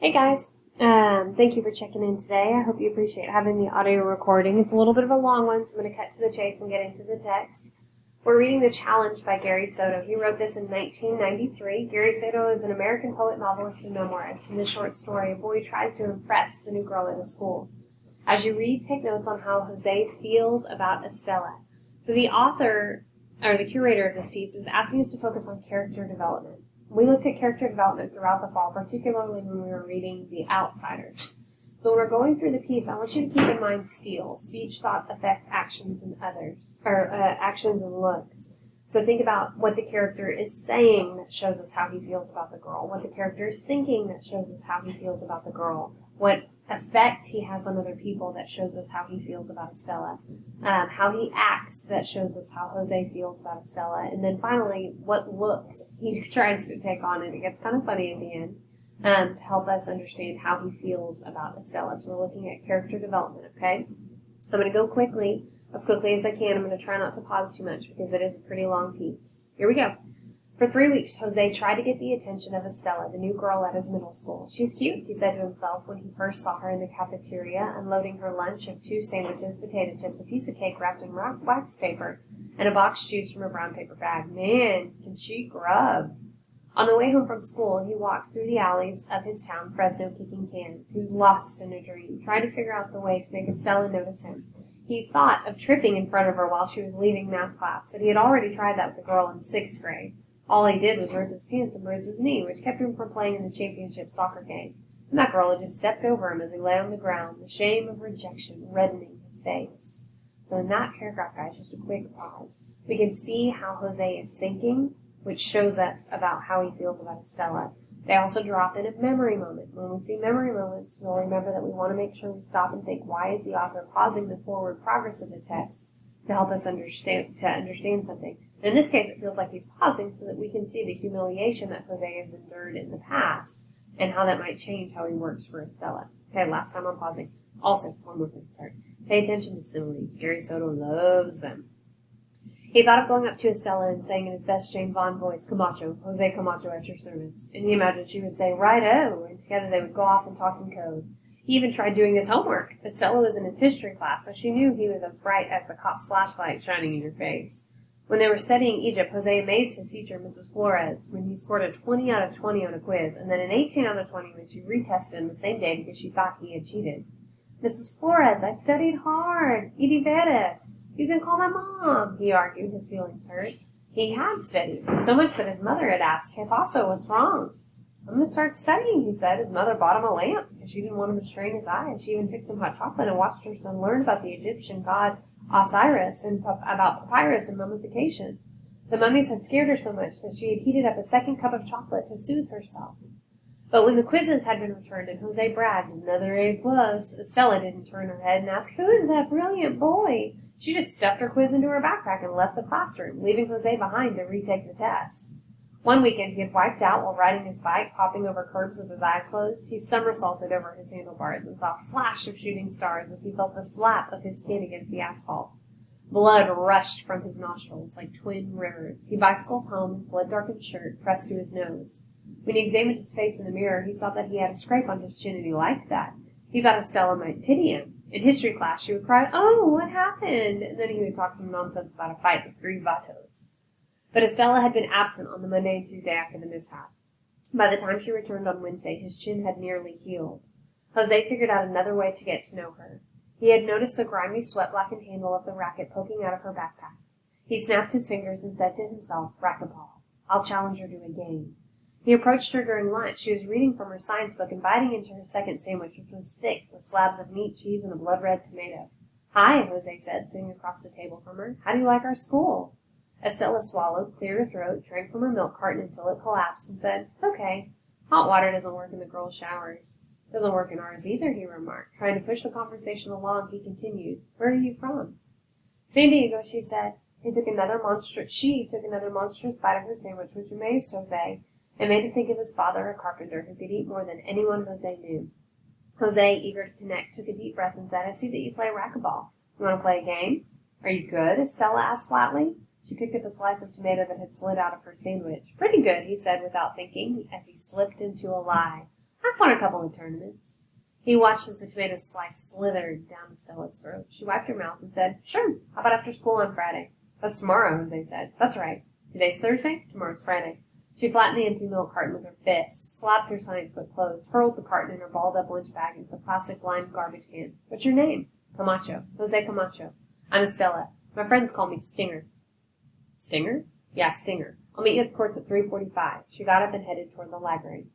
Hey guys, thank you for checking in today. I hope you appreciate having the audio recording. It's a little bit of a long one, so I'm going to cut to the chase and get into the text. We're reading The Challenge by Gary Soto. He wrote this in 1993. Gary Soto is an American poet, novelist, and memoirist. In this short story, a boy tries to impress the new girl at his school. As you read, take notes on how Jose feels about Estella. So the author, or the curator of this piece, is asking us to focus on character development. We looked at character development throughout the fall, particularly when we were reading The Outsiders. So when we're going through the piece, I want you to keep in mind steel. Speech, thoughts, affect, actions, and others, or actions and looks. So think about what the character is saying that shows us how he feels about the girl, what the character is thinking that shows us how he feels about the girl, what effect he has on other people that shows us how he feels about Estella, how he acts that shows us how Jose feels about Estella, and then finally, what looks he tries to take on, and it gets kind of funny at the end, to help us understand how he feels about Estella. So we're looking at character development, okay? I'm going to go quickly as I can. I'm going to try not to pause too much because it is a pretty long piece. Here we go. For 3 weeks, Jose tried to get the attention of Estella, the new girl at his middle school. She's cute, he said to himself when he first saw her in the cafeteria, unloading her lunch of 2 sandwiches, potato chips, a piece of cake wrapped in wax paper, and a boxed juice from a brown paper bag. Man, can she grub. On the way home from school, he walked through the alleys of his town, Fresno, kicking cans. He was lost in a dream, trying to figure out the way to make Estella notice him. He thought of tripping in front of her while she was leaving math class, but he had already tried that with a girl in 6th grade. All he did was rip his pants and bruise his knee, which kept him from playing in the championship soccer game. And that girl had just stepped over him as he lay on the ground, the shame of rejection reddening his face. So in that paragraph, guys, just a quick pause. We can see how Jose is thinking, which shows us about how he feels about Estella. They also drop in a memory moment. When we see memory moments, we'll remember that we want to make sure we stop and think, why is the author pausing the forward progress of the text to help us understand something? In this case, it feels like he's pausing so that we can see the humiliation that Jose has endured in the past and how that might change how he works for Estella. Okay, last time I'm pausing. Also, one more thing, sorry. Pay attention to similes. Gary Soto loves them. He thought of going up to Estella and saying in his best Jane Bond voice, Camacho, Jose Camacho at your service. And he imagined she would say, right-o, and together they would go off and talk in code. He even tried doing his homework. Estella was in his history class, so she knew he was as bright as the cop's flashlight shining in your face. When they were studying Egypt, Jose amazed his teacher, Mrs. Flores, when he scored a 20 out of 20 on a quiz, and then an 18 out of 20 when she retested him the same day because she thought he had cheated. Mrs. Flores, I studied hard. Y veras. You can call my mom, he argued, his feelings hurt. He had studied, so much that his mother had asked, Que paso, what's wrong? I'm going to start studying, he said. His mother bought him a lamp because she didn't want him to strain his eyes. She even fixed him hot chocolate and watched her son learn about the Egyptian god Osiris and about papyrus and mummification. The mummies had scared her so much that she had heated up a second cup of chocolate to soothe herself. But when the quizzes had been returned and Jose bragged another A+, Estella didn't turn her head and ask, who is that brilliant boy? She just stuffed her quiz into her backpack and left the classroom, leaving Jose behind to retake the test. One weekend he had wiped out while riding his bike, hopping over curbs with his eyes closed. He somersaulted over his handlebars and saw a flash of shooting stars as he felt the slap of his skin against the asphalt. Blood rushed from his nostrils like twin rivers. He bicycled home, his blood-darkened shirt pressed to his nose. When he examined his face in the mirror, he saw that he had a scrape on his chin, and he liked that. He thought Estella might pity him. In history class, she would cry, oh, what happened? And then he would talk some nonsense about a fight with 3 vatos. But Estella had been absent on the Monday and Tuesday after the mishap. By the time she returned on Wednesday, his chin had nearly healed. Jose figured out another way to get to know her. He had noticed the grimy, sweat-blackened handle of the racket poking out of her backpack. He snapped his fingers and said to himself, racquetball. I'll challenge her to a game. He approached her during lunch. She was reading from her science book and biting into her second sandwich, which was thick with slabs of meat, cheese, and a blood-red tomato. Hi, Jose said, sitting across the table from her. How do you like our school? Estella swallowed, cleared her throat, drank from her milk carton until it collapsed, and said, it's okay. Hot water doesn't work in the girls' showers. Doesn't work in ours either, he remarked. Trying to push the conversation along, he continued, where are you from? San Diego, she said. She took another monstrous bite of her sandwich, which amazed Jose, and made him think of his father, a carpenter, who could eat more than anyone Jose knew. Jose, eager to connect, took a deep breath and said, I see that you play racquetball. You want to play a game? Are you good? Estella asked flatly. She picked up a slice of tomato that had slid out of her sandwich. Pretty good, he said without thinking, as he slipped into a lie. I I've won a couple of tournaments. He watched as the tomato slice slithered down Estella's throat. She wiped her mouth and said, "Sure, how about after school on Friday?" "That's tomorrow," Jose said. "That's right. Today's Thursday, tomorrow's Friday." She flattened the empty milk carton with her fist, slapped her science book closed, hurled the carton in her balled-up lunch bag into the plastic lined garbage can. "What's your name?" "Camacho. Jose Camacho." "I'm Estella. My friends call me Stinger." "Stinger?" "Yeah, Stinger. I'll meet you at the courts at 3:45. She got up and headed toward the library.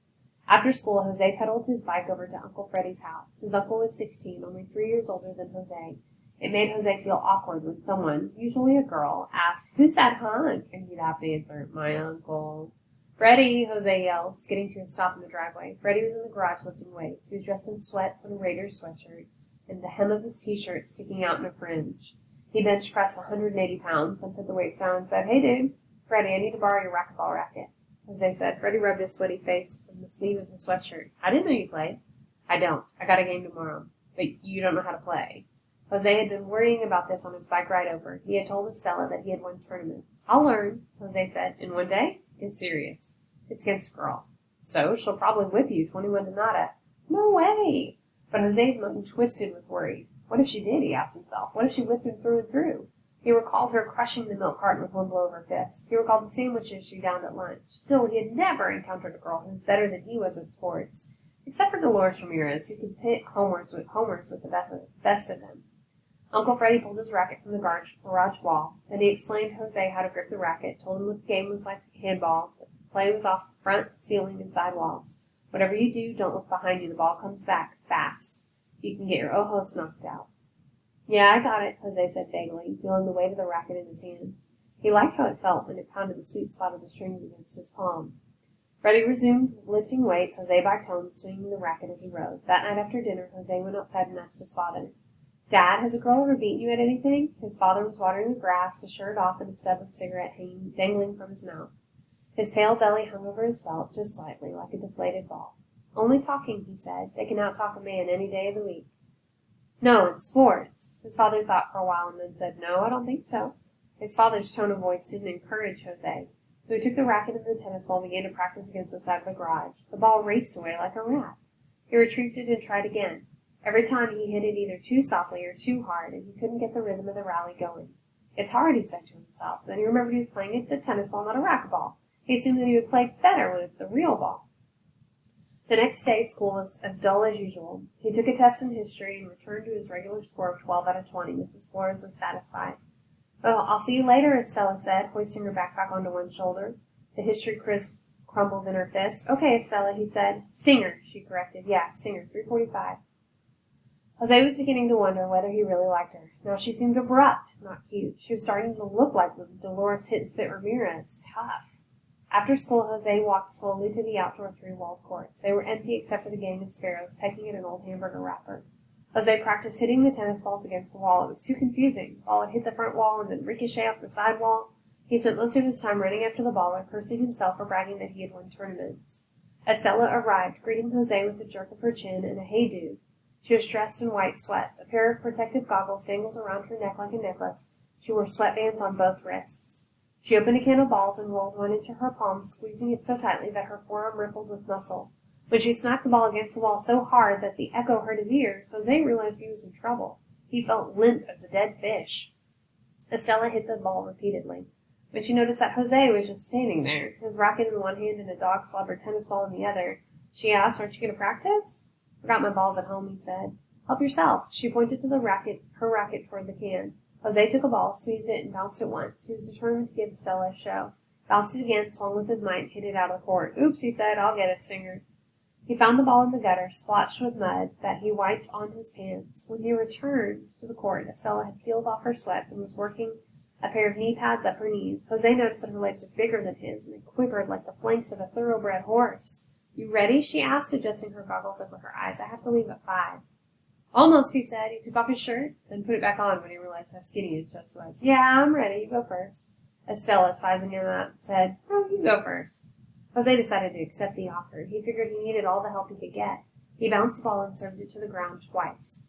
After school, Jose pedaled his bike over to Uncle Freddie's house. His uncle was 16, only 3 years older than Jose. It made Jose feel awkward when someone, usually a girl, asked, "Who's that hunk?" And he'd have to answer, "My uncle." "Freddie," Jose yelled, skidding to a stop in the driveway. Freddie was in the garage lifting weights. He was dressed in sweats and a Raiders sweatshirt, and the hem of his T-shirt sticking out in a fringe. He bench pressed 180 pounds and put the weights down and said, "Hey, dude. Freddie, I need to borrow your racquetball racket." Jose said. Freddie rubbed his sweaty face on the sleeve of his sweatshirt. "I didn't know you played." "I don't. I got a game tomorrow." "But you don't know how to play." Jose had been worrying about this on his bike ride over. He had told Estella that he had won tournaments. "I'll learn," Jose said. "In one day?" "It's serious. It's against a girl." "So? She'll probably whip you 21 to nada." "No way!" But Jose's mind twisted with worry. What if she did, he asked himself. What if she whipped him through and through? He recalled her crushing the milk carton with one blow of her fist. He recalled the sandwiches she downed at lunch. Still, he had never encountered a girl who was better than he was at sports, except for Dolores Ramirez, who could pit homers with the best of them. Uncle Freddie pulled his racket from the garage wall, and he explained Jose how to grip the racket, told him that the game was like handball, that the play was off the front, ceiling, and side walls. Whatever you do, don't look behind you. The ball comes back fast. You can get your ojos knocked out. "Yeah, I got it," Jose said vaguely, feeling the weight of the racket in his hands. He liked how it felt when it pounded the sweet spot of the strings against his palm. Freddie resumed lifting weights. Jose biked home, swinging the racket as he rode. That night after dinner, Jose went outside and asked his father, "Dad, has a girl ever beaten you at anything?" His father was watering the grass, his shirt off and a stub of cigarette dangling from his mouth. His pale belly hung over his belt, just slightly, like a deflated ball. "Only talking," he said. "They can out-talk a man any day of the week." "No, it's sports." His father thought for a while and then said, "No, I don't think so." His father's tone of voice didn't encourage Jose, so he took the racket and the tennis ball and began to practice against the side of the garage. The ball raced away like a rat. He retrieved it and tried again. Every time he hit it either too softly or too hard, and he couldn't get the rhythm of the rally going. "It's hard," he said to himself. Then he remembered he was playing at the tennis ball, not a racquetball. He assumed that he would play better with the real ball. The next day, school was as dull as usual. He took a test in history and returned to his regular score of 12 out of 20. Mrs. Flores was satisfied. "Well, I'll see you later," Estella said, hoisting her backpack onto one shoulder. The history quiz crumbled in her fist. "Okay, Estella," he said. "Stinger," she corrected. "Yeah, Stinger, 3:45. Jose was beginning to wonder whether he really liked her. Now she seemed abrupt, not cute. She was starting to look like the Dolores Hit and Spit Ramirez. Tough. After school, Jose walked slowly to the outdoor three-walled courts. They were empty except for the gang of sparrows pecking at an old hamburger wrapper. Jose practiced hitting the tennis balls against the wall. It was too confusing. The ball would hit the front wall and then ricochet off the side wall. He spent most of his time running after the ball and cursing himself for bragging that he had won tournaments. Estella arrived, greeting Jose with a jerk of her chin and a "Hey, dude." She was dressed in white sweats. A pair of protective goggles dangled around her neck like a necklace. She wore sweatbands on both wrists. She opened a can of balls and rolled one into her palm, squeezing it so tightly that her forearm rippled with muscle. When she smacked the ball against the wall so hard that the echo hurt his ears, Jose realized he was in trouble. He felt limp as a dead fish. Estella hit the ball repeatedly. When she noticed that Jose was just standing there, his racket in one hand and a dog-slobber tennis ball in the other, she asked, "Aren't you going to practice?" "Forgot my balls at home," he said. "Help yourself." She pointed to her racket toward the can. Jose took a ball, squeezed it, and bounced it once. He was determined to give Estella a show. Bounced it again, swung with his might, and hit it out of the court. "Oops," he said. "I'll get it, Stinger." He found the ball in the gutter, splotched with mud, that he wiped on his pants. When he returned to the court, Estella had peeled off her sweats and was working a pair of knee pads up her knees. Jose noticed that her legs were bigger than his, and they quivered like the flanks of a thoroughbred horse. "You ready?" she asked, adjusting her goggles over her eyes. "I have to leave at 5. "Almost," he said. He took off his shirt, then put it back on when he realized how skinny his chest was. "Yeah, I'm ready. You go first." Estella, sizing him up, said, "Oh, you go first." Jose decided to accept the offer. He figured he needed all the help he could get. He bounced the ball and served it to the ground twice.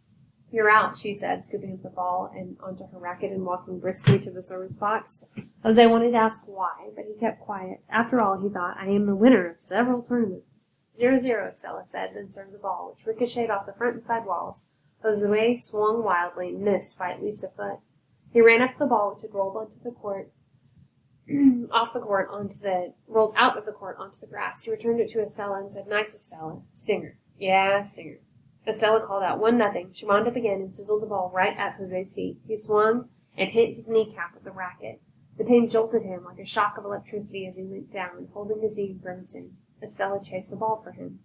"You're out," she said, scooping up the ball and onto her racket and walking briskly to the service box. Jose wanted to ask why, but he kept quiet. After all, he thought, I am the winner of several tournaments. 0-0, Estella said, then served the ball, which ricocheted off the front and side walls. Jose swung wildly and missed by at least a foot. He ran after the ball, which had rolled onto the court, rolled out of the court onto the grass. He returned it to Estella and said, "Nice, Estella. Stinger." "Yeah, stinger." Estella called out 1-0. She wound up again and sizzled the ball right at Jose's feet. He swung and hit his kneecap with the racket. The pain jolted him like a shock of electricity as he went down, holding his knee and grimacing. Estella chased the ball for him.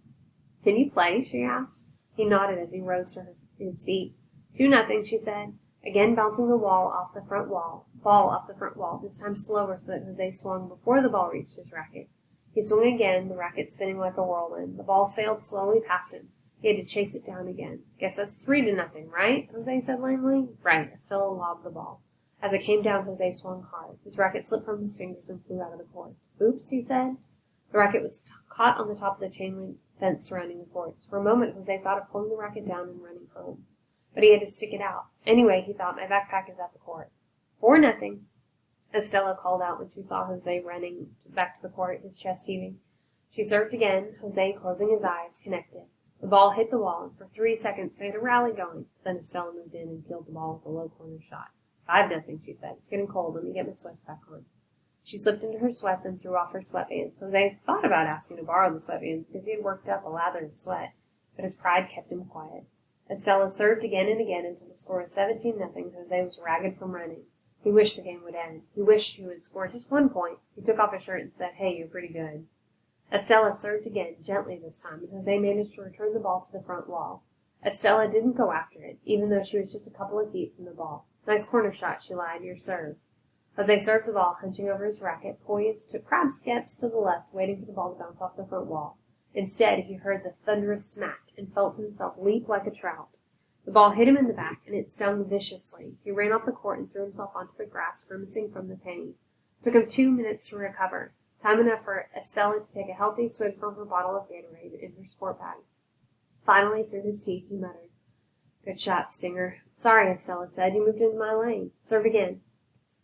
"Can you play?" she asked. He nodded as he rose to his feet. 2-0, she said, again bouncing the ball off the front wall, this time slower so that Jose swung before the ball reached his racket. He swung again, the racket spinning like a whirlwind. The ball sailed slowly past him. He had to chase it down again. "Guess that's 3-0, right?" Jose said lamely. "Right." Estella lobbed the ball. As it came down, Jose swung hard. His racket slipped from his fingers and flew out of the court. "Oops," he said. The racket was caught on the top of the chain link fence surrounding the courts. For a moment, Jose thought of pulling the racket down and running home. But he had to stick it out. Anyway, he thought, my backpack is at the court. 4-0, Estella called out when she saw Jose running back to the court, his chest heaving. She served again, Jose closing his eyes, connected. The ball hit the wall, and for 3 seconds they had a rally going. Then Estella moved in and peeled the ball with a low corner shot. 5-0, she said. "It's getting cold. Let me get my sweats back on." She slipped into her sweats and threw off her sweatbands. Jose thought about asking to borrow the sweatbands because he had worked up a lather of sweat, but his pride kept him quiet. Estella served again and again until the score was 17-0. Jose was ragged from running. He wished the game would end. He wished he would score just 1 point. He took off his shirt and said, "Hey, you're pretty good." Estella served again, gently this time, and Jose managed to return the ball to the front wall. Estella didn't go after it, even though she was just a couple of feet from the ball. "Nice corner shot," she lied. "Your serve." Jose served the ball, hunching over his racket, poised, took crab steps to the left, waiting for the ball to bounce off the front wall. Instead, he heard the thunderous smack and felt himself leap like a trout. The ball hit him in the back, and it stung viciously. He ran off the court and threw himself onto the grass, grimacing from the pain. It took him 2 minutes to recover, time enough for Estella to take a healthy swig from her bottle of Gatorade in her sport bag. Finally, through his teeth, he muttered, "Good shot, Stinger." "Sorry," Estella said. "You moved into my lane. Serve again."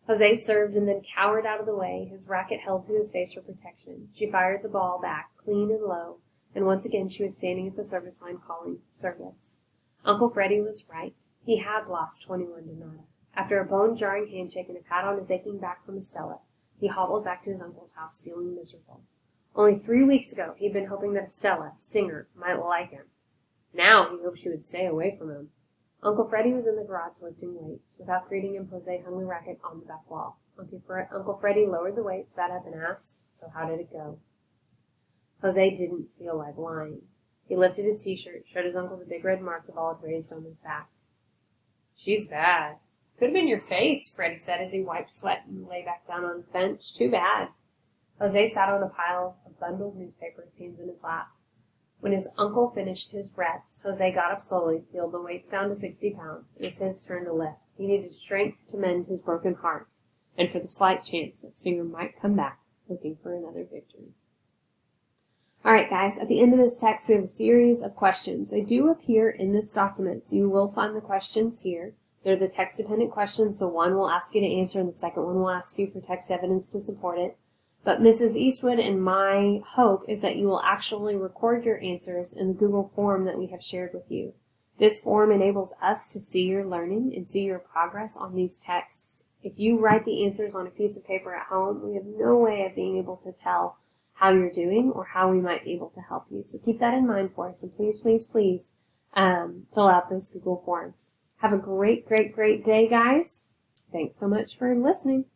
Jose served and then cowered out of the way, his racket held to his face for protection. She fired the ball back, clean and low, and once again she was standing at the service line calling service. Uncle Freddie was right. He had lost 21-0. After a bone-jarring handshake and a pat on his aching back from Estella, he hobbled back to his uncle's house feeling miserable. Only 3 weeks ago he'd been hoping that Estella, Stinger, might like him. Now he hoped she would stay away from him. Uncle Freddie was in the garage lifting weights. Without greeting him, Jose hung the racket on the back wall. Uncle Freddie lowered the weights, sat up, and asked, "So how did it go?" Jose didn't feel like lying. He lifted his T-shirt, showed his uncle the big red mark the ball had raised on his back. "She's bad." "Could have been your face," Freddie said as he wiped sweat and lay back down on the bench. "Too bad." Jose sat on a pile of bundled newspapers, hands in his lap. When his uncle finished his reps, Jose got up slowly, peeled the weights down to 60 pounds. It was his turn to lift. He needed strength to mend his broken heart, and for the slight chance that Stinger might come back, looking for another victory. All right, guys, at the end of this text, we have a series of questions. They do appear in this document, so you will find the questions here. They're the text-dependent questions, so one will ask you to answer, and the second one will ask you for text evidence to support it. But Mrs. Eastwood and my hope is that you will actually record your answers in the Google form that we have shared with you. This form enables us to see your learning and see your progress on these texts. If you write the answers on a piece of paper at home, we have no way of being able to tell how you're doing or how we might be able to help you. So keep that in mind for us, and please, please, please fill out those Google forms. Have a great, great, great day, guys. Thanks so much for listening.